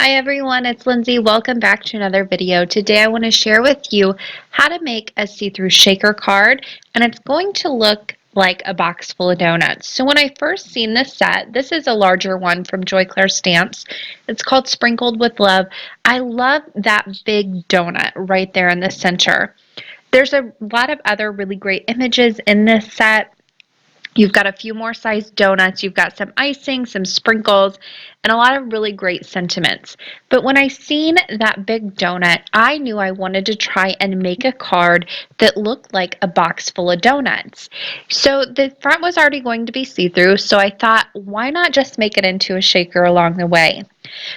Hi everyone, it's Lindsay. Welcome back to another video. Today I want to share with you how to make a see-through shaker card, and it's going to look like a box full of donuts. So when I first seen this set, this is a larger one from Joy Claire Stamps. It's called Sprinkled with Love. I love that big donut right there in the center. There's a lot of other really great images in this set. You've got a few more sized donuts, you've got some icing, some sprinkles, and a lot of really great sentiments. But when I seen that big donut, I knew I wanted to try and make a card that looked like a box full of donuts. So the front was already going to be see-through, so I thought, why not just make it into a shaker along the way?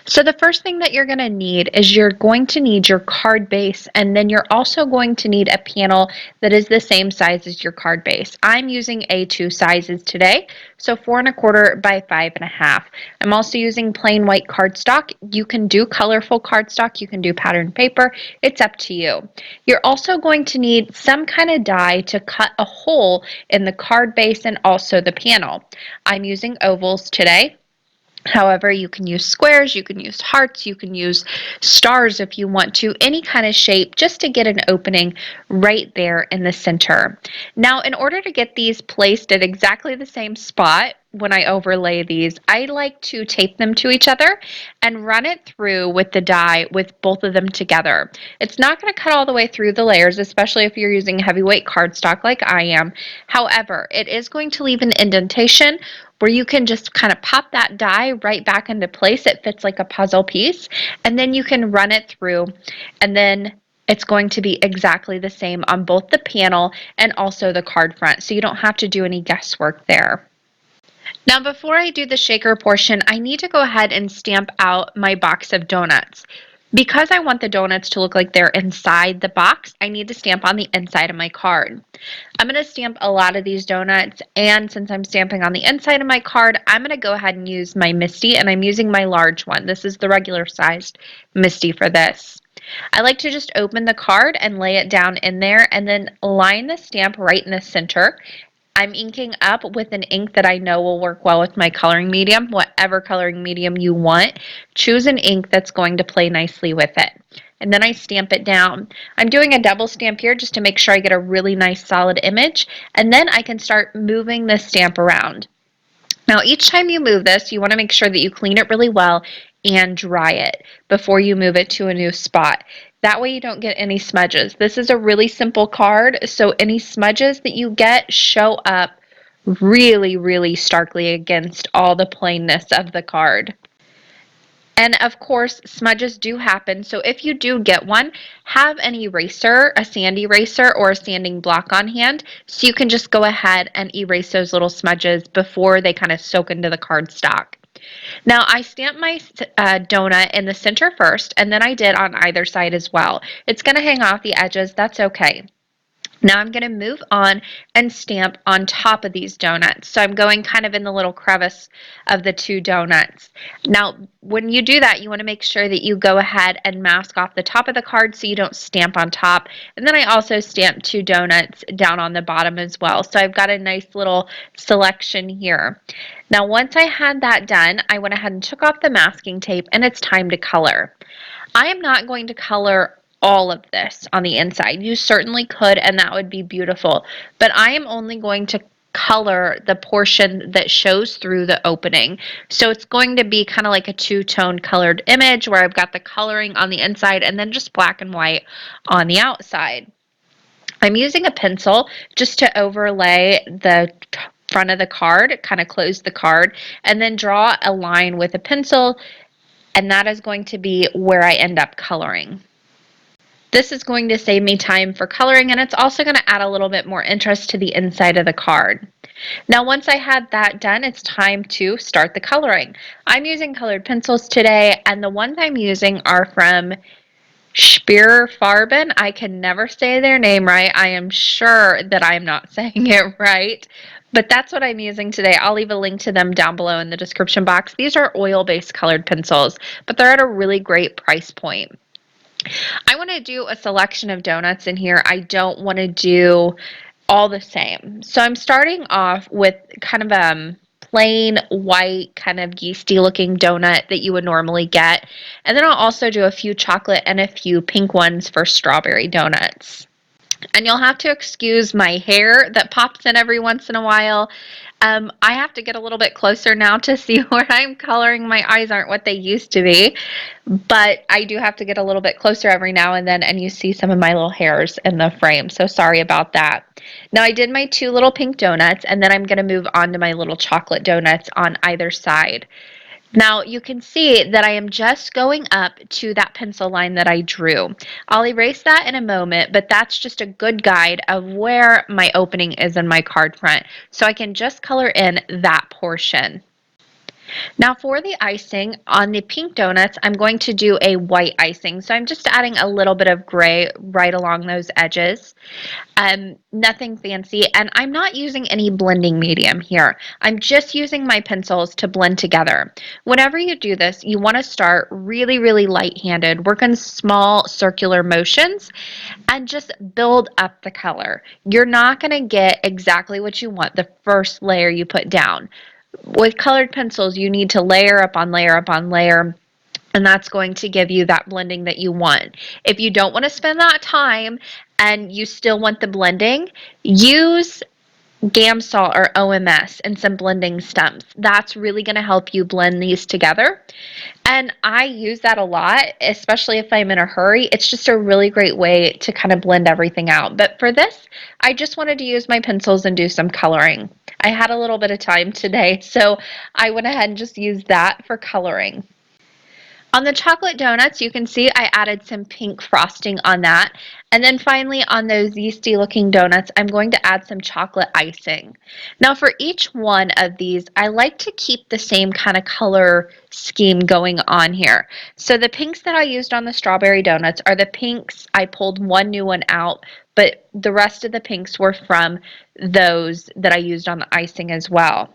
So the first thing that you're going to need is you're going to need your card base, and then you're also going to need a panel that is the same size as your card base. I'm using A2 sizes today, so 4¼ by 5½. I'm also using plain white cardstock. You can do colorful cardstock, you can do patterned paper, it's up to you. You're also going to need some kind of die to cut a hole in the card base and also the panel. I'm using ovals today. However, you can use squares, you can use hearts, you can use stars if you want to, any kind of shape just to get an opening right there in the center. Now, in order to get these placed at exactly the same spot, when I overlay these, I like to tape them to each other and run it through with the die with both of them together. It's not going to cut all the way through the layers, especially if you're using heavyweight cardstock like I am. However, it is going to leave an indentation where you can just kind of pop that die right back into place. It fits like a puzzle piece, and then you can run it through, and then it's going to be exactly the same on both the panel and also the card front, so you don't have to do any guesswork there. Now, before I do the shaker portion, I need to go ahead and stamp out my box of donuts. Because I want the donuts to look like they're inside the box, I need to stamp on the inside of my card. I'm going to stamp a lot of these donuts, and since I'm stamping on the inside of my card, I'm going to go ahead and use my Misty, and I'm using my large one. This is the regular sized Misty for this. I like to just open the card and lay it down in there and then line the stamp right in the center. I'm inking up with an ink that I know will work well with my coloring medium. Whatever coloring medium you want, choose an ink that's going to play nicely with it. And then I stamp it down. I'm doing a double stamp here just to make sure I get a really nice solid image, and then I can start moving the stamp around. Now, each time you move this, you want to make sure that you clean it really well and dry it before you move it to a new spot. That way you don't get any smudges. This is a really simple card, so any smudges that you get show up really starkly against all the plainness of the card. And of course, smudges do happen, so if you do get one, have an eraser, a sand eraser or a sanding block on hand, so you can just go ahead and erase those little smudges before they kind of soak into the cardstock. Now, I stamped my donut in the center first, and then I did on either side as well. It's going to hang off the edges, that's okay. Now I'm going to move on and stamp on top of these donuts. So I'm going kind of in the little crevice of the two donuts. Now, when you do that, you want to make sure that you go ahead and mask off the top of the card so you don't stamp on top. And then I also stamped two donuts down on the bottom as well. So I've got a nice little selection here. Now, once I had that done, I went ahead and took off the masking tape, and it's time to color. I am not going to color all of this on the inside. You certainly could, and that would be beautiful. But I am only going to color the portion that shows through the opening. So it's going to be kind of like a two-tone colored image where I've got the coloring on the inside and then just black and white on the outside. I'm using a pencil just to overlay the front of the card, kind of close the card, and then draw a line with a pencil, and that is going to be where I end up coloring. This is going to save me time for coloring, and it's also going to add a little bit more interest to the inside of the card. Now, once I had that done, it's time to start the coloring. I'm using colored pencils today, and the ones I'm using are from Farben. I can never say their name right. I am sure that I'm not saying it right, but that's what I'm using today. I'll leave a link to them down below in the description box. These are oil-based colored pencils, but they're at a really great price point. I want to do a selection of donuts in here. I don't want to do all the same. So I'm starting off with kind of plain white kind of yeasty looking donut that you would normally get. And then I'll also do a few chocolate and a few pink ones for strawberry donuts. And you'll have to excuse my hair that pops in every once in a while. I have to get a little bit closer now to see where I'm coloring. My eyes aren't what they used to be, but I do have to get a little bit closer every now and then, and you see some of my little hairs in the frame, so sorry about that. Now I did my 2 little pink donuts, and then I'm going to move on to my little chocolate donuts on either side. Now you can see that I am just going up to that pencil line that I drew. I'll erase that in a moment, but that's just a good guide of where my opening is in my card front. So I can just color in that portion. Now for the icing on the pink donuts, I'm going to do a white icing. So I'm just adding a little bit of gray right along those edges. Nothing fancy, and I'm not using any blending medium here. I'm just using my pencils to blend together. Whenever you do this, you want to start really, really light-handed, work in small circular motions, and just build up the color. You're not going to get exactly what you want the first layer you put down. With colored pencils, you need to layer up on layer up on layer, and that's going to give you that blending that you want. If you don't want to spend that time and you still want the blending, use Gamsol or OMS and some blending stumps. That's really going to help you blend these together. And I use that a lot, especially if I'm in a hurry. It's just a really great way to kind of blend everything out. But for this, I just wanted to use my pencils and do some coloring. I had a little bit of time today, so I went ahead and just used that for coloring. On the chocolate donuts, you can see I added some pink frosting on that. And then finally on those yeasty looking donuts, I'm going to add some chocolate icing. Now for each one of these, I like to keep the same kind of color scheme going on here. So the pinks that I used on the strawberry donuts are the pinks. I pulled one new one out, but the rest of the pinks were from those that I used on the icing as well.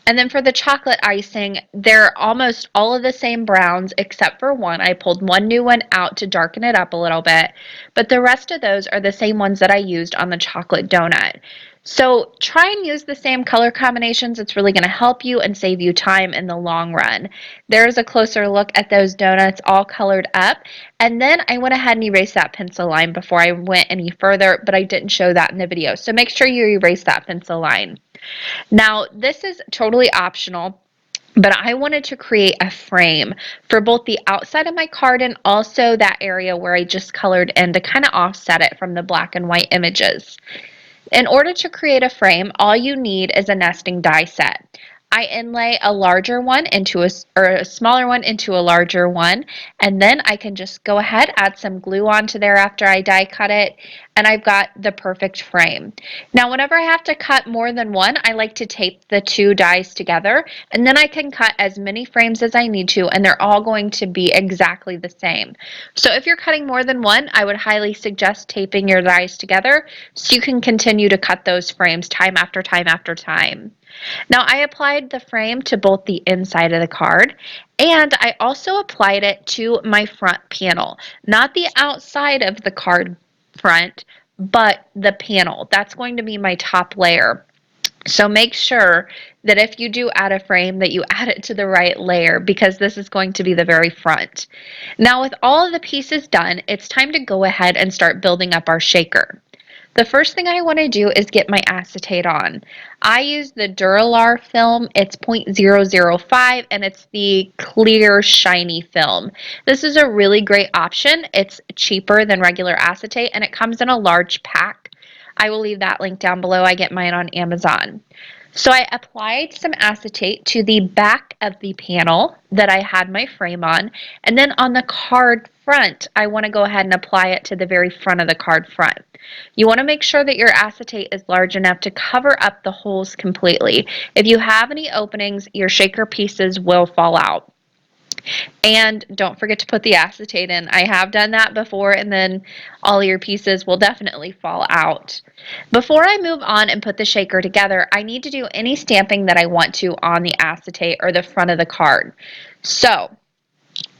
And then for the chocolate icing, they're almost all of the same browns except for one. I pulled one new one out to darken it up a little bit, but the rest of those are the same ones that I used on the chocolate donut. So try and use the same color combinations. It's really going to help you and save you time in the long run. There's a closer look at those donuts all colored up. And then I went ahead and erased that pencil line before I went any further, but I didn't show that in the video. So make sure you erase that pencil line. Now, this is totally optional, but I wanted to create a frame for both the outside of my card and also that area where I just colored in to kind of offset it from the black and white images. In order to create a frame, all you need is a nesting die set. I inlay a larger one into a smaller one into a larger one, and then I can just go ahead, add some glue onto there after I die cut it, and I've got the perfect frame. Now, whenever I have to cut more than one, I like to tape the two dies together, and then I can cut as many frames as I need to, and they're all going to be exactly the same. So if you're cutting more than one, I would highly suggest taping your dies together so you can continue to cut those frames time after time after time. Now I applied the frame to both the inside of the card, and I also applied it to my front panel, not the outside of the card front, but the panel. That's going to be my top layer. So make sure that if you do add a frame that you add it to the right layer, because this is going to be the very front. Now with all of the pieces done, it's time to go ahead and start building up our shaker. The first thing I want to do is get my acetate on. I use the Duralar film. It's 0.005 and it's the clear shiny film. This is a really great option. It's cheaper than regular acetate and it comes in a large pack. I will leave that link down below. I get mine on Amazon. So I applied some acetate to the back of the panel that I had my frame on, and then on the card front, I want to go ahead and apply it to the very front of the card front. You want to make sure that your acetate is large enough to cover up the holes completely. If you have any openings, your shaker pieces will fall out. And don't forget to put the acetate in. I have done that before, and then all your pieces will definitely fall out. Before I move on and put the shaker together, I need to do any stamping that I want to on the acetate or the front of the card. So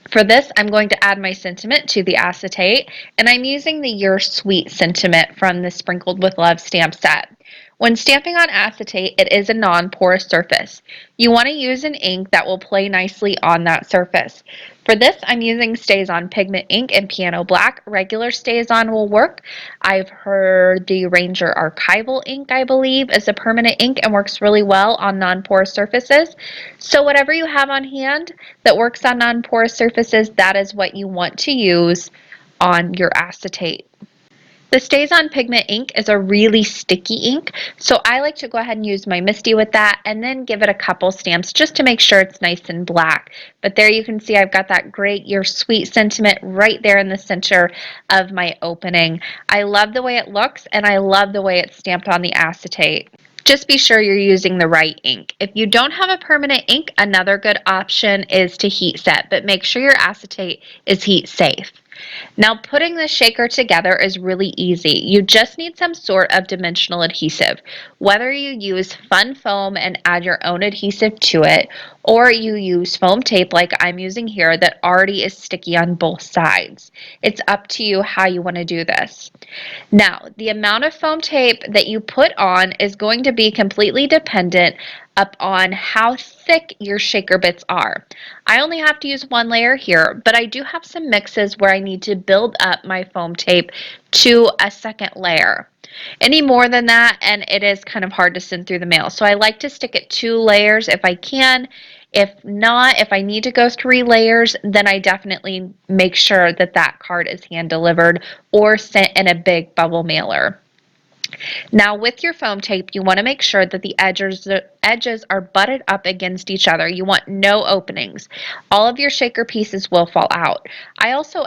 for this, I'm going to add my sentiment to the acetate, and I'm using the Your Sweet sentiment from the Sprinkled with Love stamp set. When stamping on acetate, it is a non-porous surface. You want to use an ink that will play nicely on that surface. For this, I'm using StazOn Pigment ink in Piano Black. Regular StazOn will work. I've heard the Ranger Archival ink, I believe, is a permanent ink and works really well on non-porous surfaces. So whatever you have on hand that works on non-porous surfaces, that is what you want to use on your acetate. The StazOn Pigment ink is a really sticky ink, so I like to go ahead and use my Misty with that and then give it a couple stamps just to make sure it's nice and black. But there you can see I've got that great Your Sweet sentiment right there in the center of my opening. I love the way it looks and I love the way it's stamped on the acetate. Just be sure you're using the right ink. If you don't have a permanent ink, another good option is to heat set, but make sure your acetate is heat safe. Now putting the shaker together is really easy. You just need some sort of dimensional adhesive. Whether you use Fun Foam and add your own adhesive to it, or you use foam tape like I'm using here that already is sticky on both sides. It's up to you how you want to do this. Now, the amount of foam tape that you put on is going to be completely dependent upon how thick your shaker bits are. I only have to use one layer here, but I do have some mixes where I need to build up my foam tape to a second layer. Any more than that, and it is kind of hard to send through the mail. So I like to stick at 2 layers if I can. If not, if I need to go 3 layers, then I definitely make sure that that card is hand delivered or sent in a big bubble mailer. Now with your foam tape, you want to make sure that the edges are butted up against each other. You want no openings. All of your shaker pieces will fall out. I also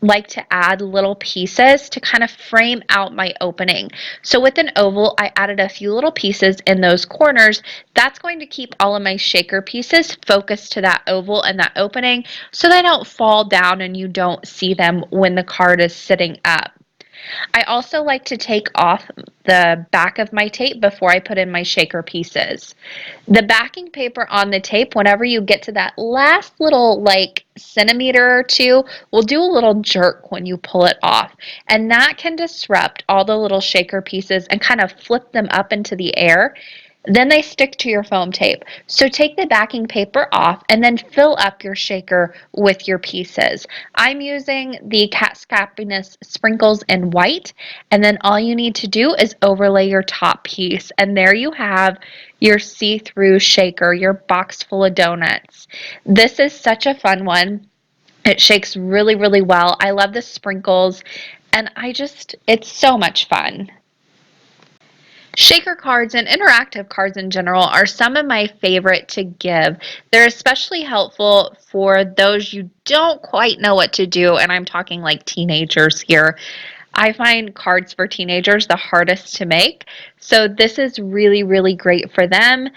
like to add little pieces to kind of frame out my opening. So with an oval, I added a few little pieces in those corners. That's going to keep all of my shaker pieces focused to that oval and that opening so they don't fall down and you don't see them when the card is sitting up. I also like to take off the back of my tape before I put in my shaker pieces. The backing paper on the tape, whenever you get to that last little like centimeter or two, will do a little jerk when you pull it off. And that can disrupt all the little shaker pieces and kind of flip them up into the air. Then they stick to your foam tape. So take the backing paper off and then fill up your shaker with your pieces. I'm using the Cat's Happiness sprinkles in white, and then all you need to do is overlay your top piece, and there you have your see-through shaker, your box full of donuts. This is such a fun one. It shakes really, really well. I love the sprinkles, and it's so much fun. Shaker cards and interactive cards in general are some of my favorite to give. They're especially helpful for those you don't quite know what to do, and I'm talking like teenagers here. I find cards for teenagers the hardest to make, so this is really, really great for them.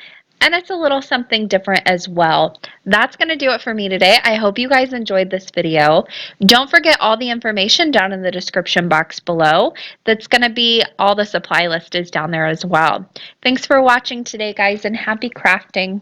And it's a little something different as well. That's going to do it for me today. I hope you guys enjoyed this video. Don't forget all the information down in the description box below. That's going to be all the supply list is down there as well. Thanks for watching today, guys, and happy crafting.